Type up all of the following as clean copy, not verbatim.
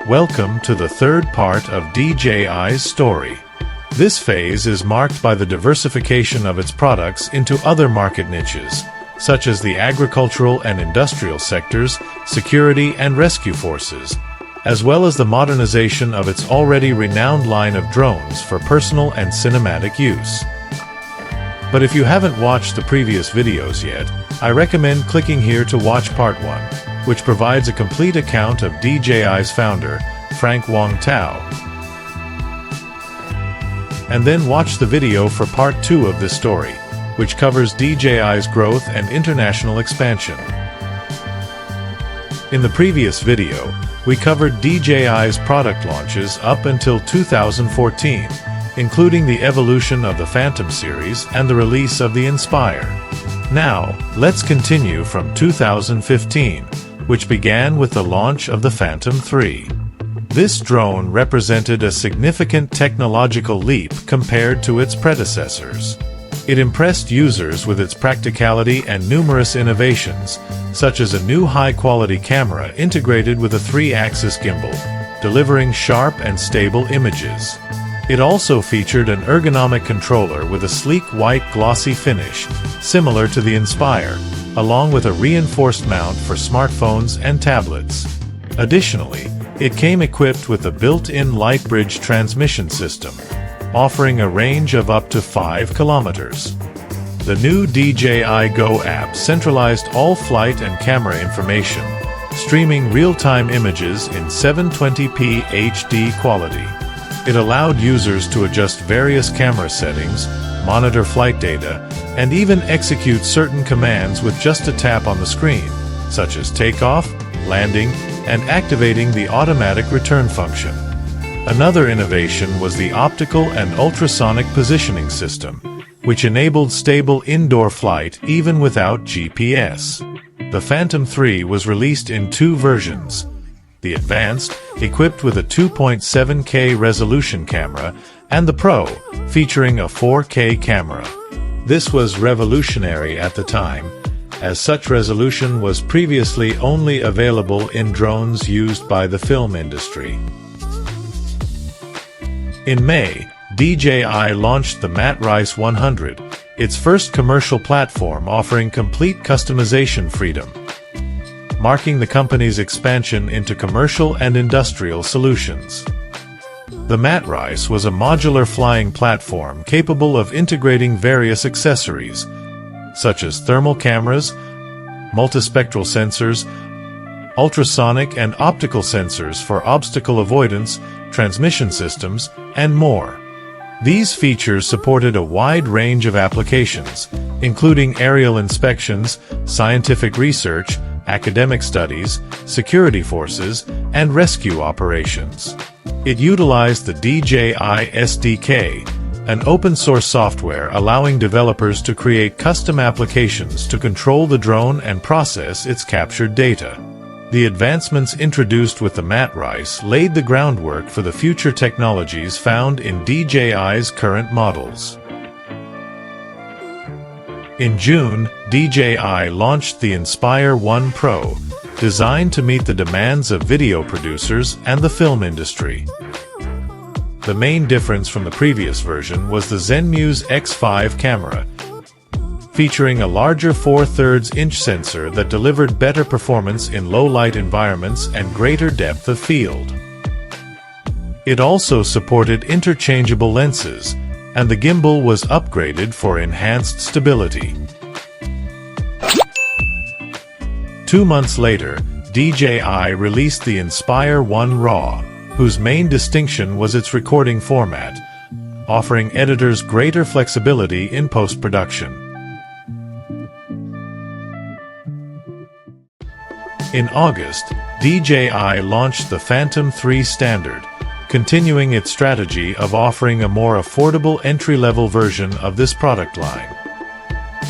Welcome to the third part of DJI's story. This phase is marked by the diversification of its products into other market niches, such as the agricultural and industrial sectors, security and rescue forces, as well as the modernization of its already renowned line of drones for personal and cinematic use. But if you haven't watched the previous videos yet, I recommend clicking here to watch part 1, which provides a complete account of DJI's founder, Frank Wong Tao. And then watch the video for part 2 of this story, which covers DJI's growth and international expansion. In the previous video, we covered DJI's product launches up until 2014, including the evolution of the Phantom series and the release of the Inspire. Now, let's continue from 2015, which began with the launch of the Phantom 3. This drone represented a significant technological leap compared to its predecessors. It impressed users with its practicality and numerous innovations, such as a new high-quality camera integrated with a 3-axis gimbal, delivering sharp and stable images. It also featured an ergonomic controller with a sleek white glossy finish, similar to the Inspire, along with a reinforced mount for smartphones and tablets. Additionally, it came equipped with a built-in light bridge transmission system, offering a range of up to 5 kilometers. The new DJI Go app centralized all flight and camera information, streaming real-time images in 720p HD quality. It allowed users to adjust various camera settings, monitor flight data, and even execute certain commands with just a tap on the screen, such as takeoff, landing, and activating the automatic return function. Another innovation was the optical and ultrasonic positioning system, which enabled stable indoor flight even without GPS. The Phantom 3 was released in 2 versions. The Advanced, equipped with a 2.7K resolution camera, and the Pro, featuring a 4K camera. This was revolutionary at the time, as such resolution was previously only available in drones used by the film industry. In May, DJI launched the MatRice 100, its first commercial platform offering complete customization freedom, marking the company's expansion into commercial and industrial solutions. The MatRice was a modular flying platform capable of integrating various accessories, such as thermal cameras, multispectral sensors, ultrasonic and optical sensors for obstacle avoidance, transmission systems, and more. These features supported a wide range of applications, including aerial inspections, scientific research, academic studies, security forces, and rescue operations. It utilized the DJI SDK, an open-source software allowing developers to create custom applications to control the drone and process its captured data. The advancements introduced with the MatRice laid the groundwork for the future technologies found in DJI's current models. In June, DJI launched the Inspire 1 Pro, designed to meet the demands of video producers and the film industry. The main difference from the previous version was the ZenMuse X5 camera, featuring a larger 4/3-inch sensor that delivered better performance in low-light environments and greater depth of field. It also supported interchangeable lenses, and the gimbal was upgraded for enhanced stability. 2 months later, DJI released the Inspire 1 RAW, whose main distinction was its recording format, offering editors greater flexibility in post-production. In August, DJI launched the Phantom 3 Standard, continuing its strategy of offering a more affordable entry-level version of this product line.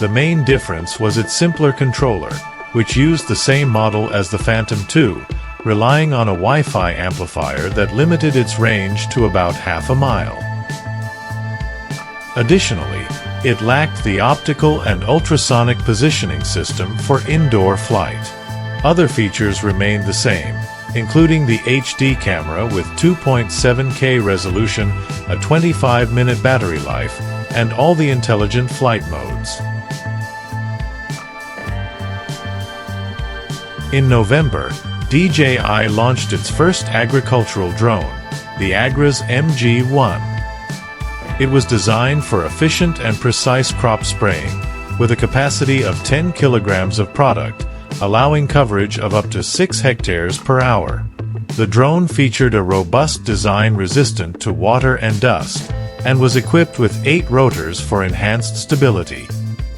The main difference was its simpler controller, which used the same model as the Phantom 2, relying on a Wi-Fi amplifier that limited its range to about half a mile. Additionally, it lacked the optical and ultrasonic positioning system for indoor flight. Other features remained the same, including the HD camera with 2.7K resolution, a 25-minute battery life, and all the intelligent flight modes. In November, DJI launched its first agricultural drone, the AGRA's MG-1. It was designed for efficient and precise crop spraying, with a capacity of 10 kilograms of product, allowing coverage of up to 6 hectares per hour. The drone featured a robust design resistant to water and dust, and was equipped with 8 rotors for enhanced stability.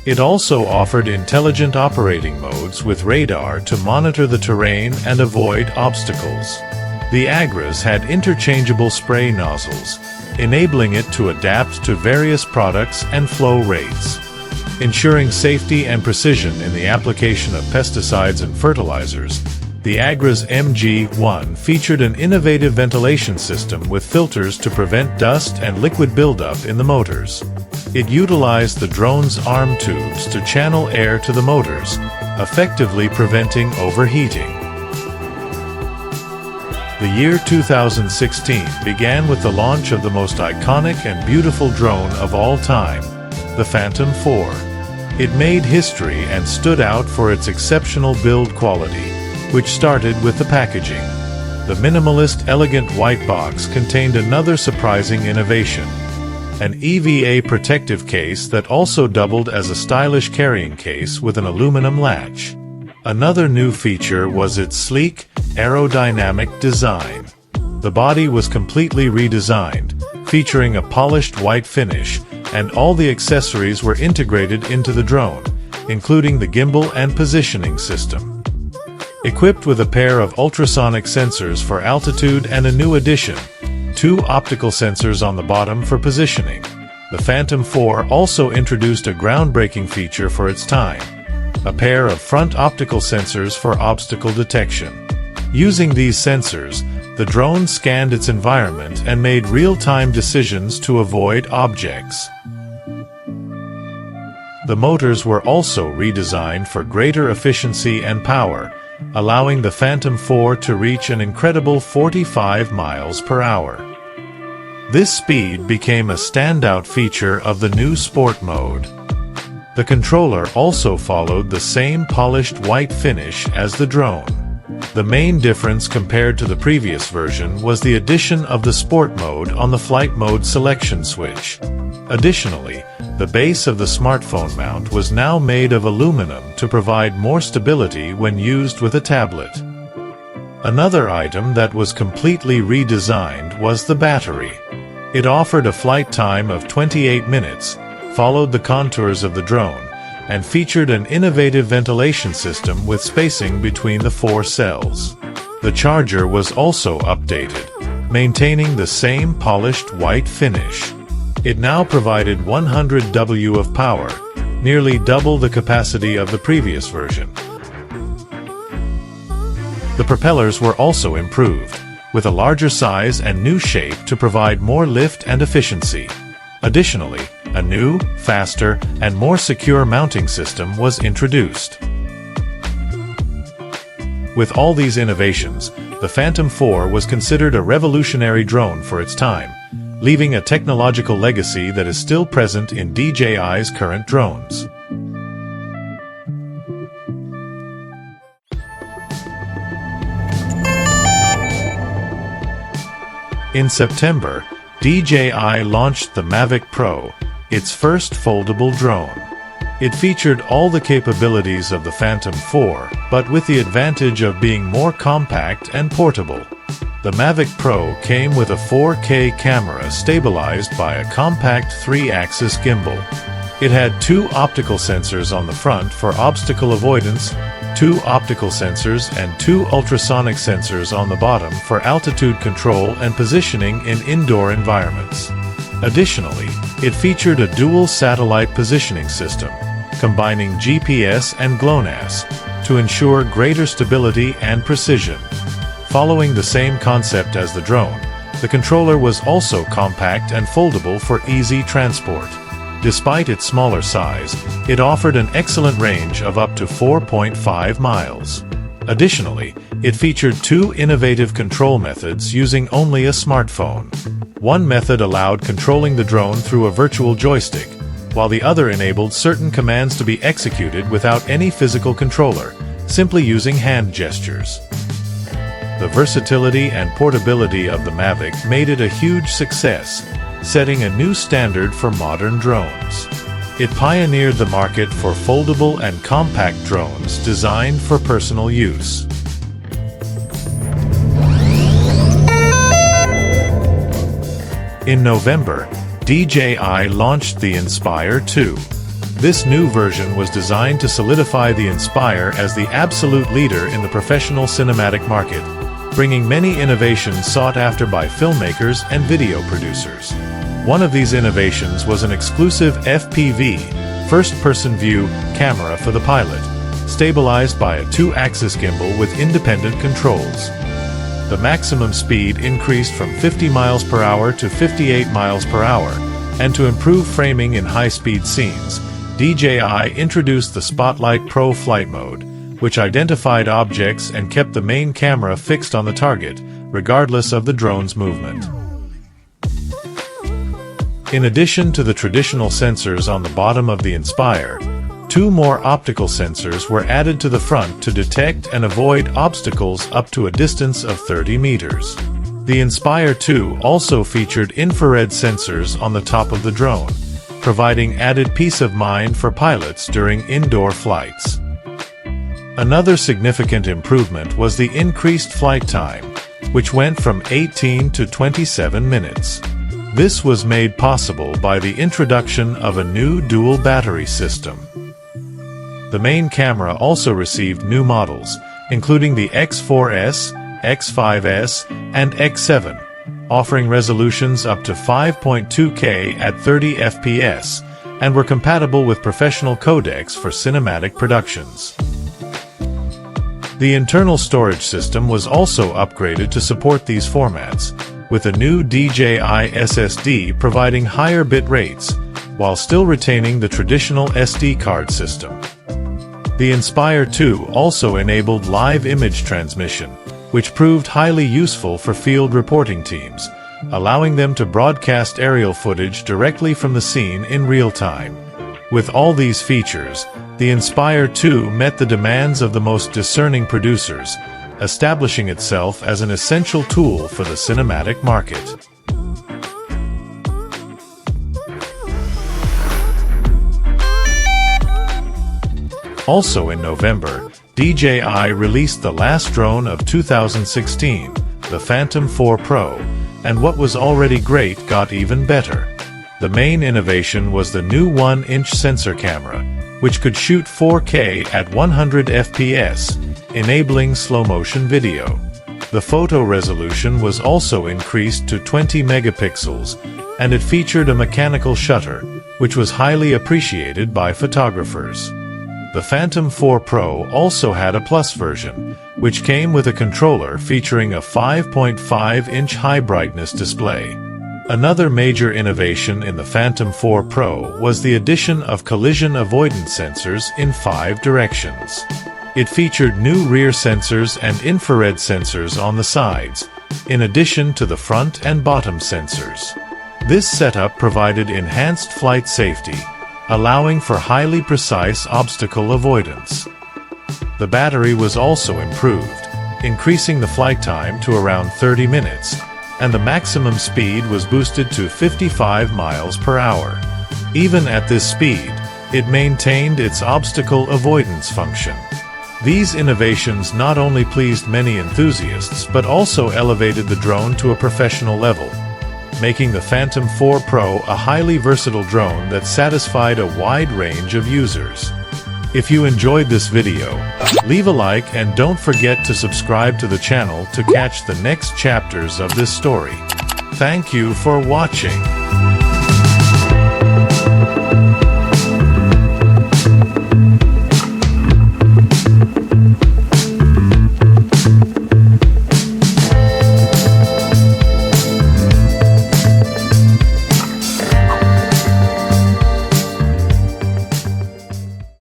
It also offered intelligent operating modes with radar to monitor the terrain and avoid obstacles. The AGRAs had interchangeable spray nozzles, enabling it to adapt to various products and flow rates. Ensuring safety and precision in the application of pesticides and fertilizers, the AGRA's MG-1 featured an innovative ventilation system with filters to prevent dust and liquid buildup in the motors. It utilized the drone's arm tubes to channel air to the motors, effectively preventing overheating. The year 2016 began with the launch of the most iconic and beautiful drone of all time, the Phantom 4. It made history and stood out for its exceptional build quality, which started with the packaging. The minimalist, elegant white box contained another surprising innovation: an EVA protective case that also doubled as a stylish carrying case with an aluminum latch. Another new feature was its sleek, aerodynamic design. The body was completely redesigned, featuring a polished white finish, and all the accessories were integrated into the drone, including the gimbal and positioning system. Equipped with a pair of ultrasonic sensors for altitude and a new addition, 2 optical sensors on the bottom for positioning, the Phantom 4 also introduced a groundbreaking feature for its time: a pair of front optical sensors for obstacle detection. Using these sensors, the drone scanned its environment and made real-time decisions to avoid objects. The motors were also redesigned for greater efficiency and power, allowing the Phantom 4 to reach an incredible 45 miles per hour. This speed became a standout feature of the new sport mode. The controller also followed the same polished white finish as the drone. The main difference compared to the previous version was the addition of the sport mode on the flight mode selection switch. Additionally, the base of the smartphone mount was now made of aluminum to provide more stability when used with a tablet. Another item that was completely redesigned was the battery. It offered a flight time of 28 minutes, followed the contours of the drone, and featured an innovative ventilation system with spacing between the 4 cells. The charger was also updated, maintaining the same polished white finish. It now provided 100 W of power, nearly double the capacity of the previous version. The propellers were also improved, with a larger size and new shape to provide more lift and efficiency. Additionally, a new, faster, and more secure mounting system was introduced. With all these innovations, the Phantom 4 was considered a revolutionary drone for its time, leaving a technological legacy that is still present in DJI's current drones. In September, DJI launched the Mavic Pro, its first foldable drone. It featured all the capabilities of the Phantom 4, but with the advantage of being more compact and portable. The Mavic Pro came with a 4K camera stabilized by a compact 3-axis gimbal. It had 2 optical sensors on the front for obstacle avoidance, 2 optical sensors and 2 ultrasonic sensors on the bottom for altitude control and positioning in indoor environments. Additionally, it featured a dual satellite positioning system, combining GPS and GLONASS, to ensure greater stability and precision. Following the same concept as the drone, the controller was also compact and foldable for easy transport. Despite its smaller size, it offered an excellent range of up to 4.5 miles. Additionally, It featured two innovative control methods using only a smartphone. One method allowed controlling the drone through a virtual joystick, while the other enabled certain commands to be executed without any physical controller, simply using hand gestures. The versatility and portability of the Mavic made it a huge success, setting a new standard for modern drones. It pioneered the market for foldable and compact drones designed for personal use. In November, DJI launched the Inspire 2. This new version was designed to solidify the Inspire as the absolute leader in the professional cinematic market, bringing many innovations sought after by filmmakers and video producers. One of these innovations was an exclusive FPV, first-person view, camera for the pilot, stabilized by a two-axis gimbal with independent controls. The maximum speed increased from 50 miles per hour to 58 miles per hour, and to improve framing in high-speed scenes, DJI introduced the Spotlight Pro flight mode, which identified objects and kept the main camera fixed on the target, regardless of the drone's movement. In addition to the traditional sensors on the bottom of the Inspire, two more optical sensors were added to the front to detect and avoid obstacles up to a distance of 30 meters. The Inspire 2 also featured infrared sensors on the top of the drone, providing added peace of mind for pilots during indoor flights. Another significant improvement was the increased flight time, which went from 18 to 27 minutes. This was made possible by the introduction of a new dual battery system. The main camera also received new models, including the X4S, X5S, and X7, offering resolutions up to 5.2K at 30 FPS, and were compatible with professional codecs for cinematic productions. The internal storage system was also upgraded to support these formats, with a new DJI SSD providing higher bit rates, while still retaining the traditional SD card system. The Inspire 2 also enabled live image transmission, which proved highly useful for field reporting teams, allowing them to broadcast aerial footage directly from the scene in real time. With all these features, the Inspire 2 met the demands of the most discerning producers, establishing itself as an essential tool for the cinematic market. Also in November, DJI released the last drone of 2016, the Phantom 4 Pro, and what was already great got even better. The main innovation was the new 1-inch sensor camera, which could shoot 4K at 100 FPS, enabling slow-motion video. The photo resolution was also increased to 20 megapixels, and it featured a mechanical shutter, which was highly appreciated by photographers. The Phantom 4 Pro also had a Plus version, which came with a controller featuring a 5.5-inch high-brightness display. Another major innovation in the Phantom 4 Pro was the addition of collision avoidance sensors in 5 directions. It featured new rear sensors and infrared sensors on the sides, in addition to the front and bottom sensors. This setup provided enhanced flight safety, allowing for highly precise obstacle avoidance. The battery was also improved, increasing the flight time to around 30 minutes, and the maximum speed was boosted to 55 miles per hour. Even at this speed, it maintained its obstacle avoidance function. These innovations not only pleased many enthusiasts but also elevated the drone to a professional level, making the Phantom 4 Pro a highly versatile drone that satisfied a wide range of users. If you enjoyed this video, leave a like and don't forget to subscribe to the channel to catch the next chapters of this story. Thank you for watching.